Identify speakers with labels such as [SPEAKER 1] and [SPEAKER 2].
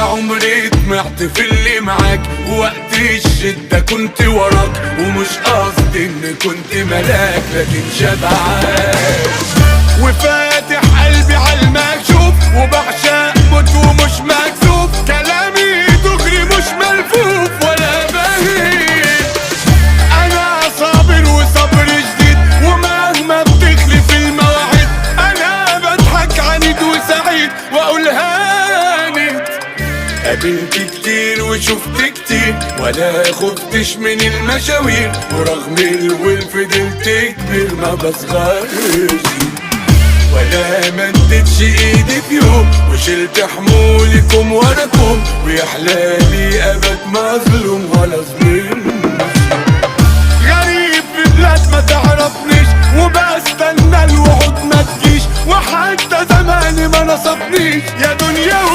[SPEAKER 1] عمري طمعت في اللي معاك، وقت الشدة كنت وراك، ومش قصدي اني كنت ملاك لكن شبعان. وفاتح قلبي عالمكشوف وبعشق موت ومش مكسوف، كلامي دغري مش ملفوف ولا بهيج. انا صابر وصبر جديد، ومهما بتخلف المواعيد انا بضحك عنيد وسعيد واقول هانت. قابلت كتير وشفت كتير ولا خفتش من المشاوير، ورغم الول فضلت كبير ما بصغرش، ولا مدتش ايدي في يوم وشلت حمولكم وراكم، ويا حلالي ابد مظلوم ولا ظلم. غريب في بلاد ما تعرفنيش وبستنى الوعود ما تجيش، وحتى زماني ما نصفنيش يا دنيا.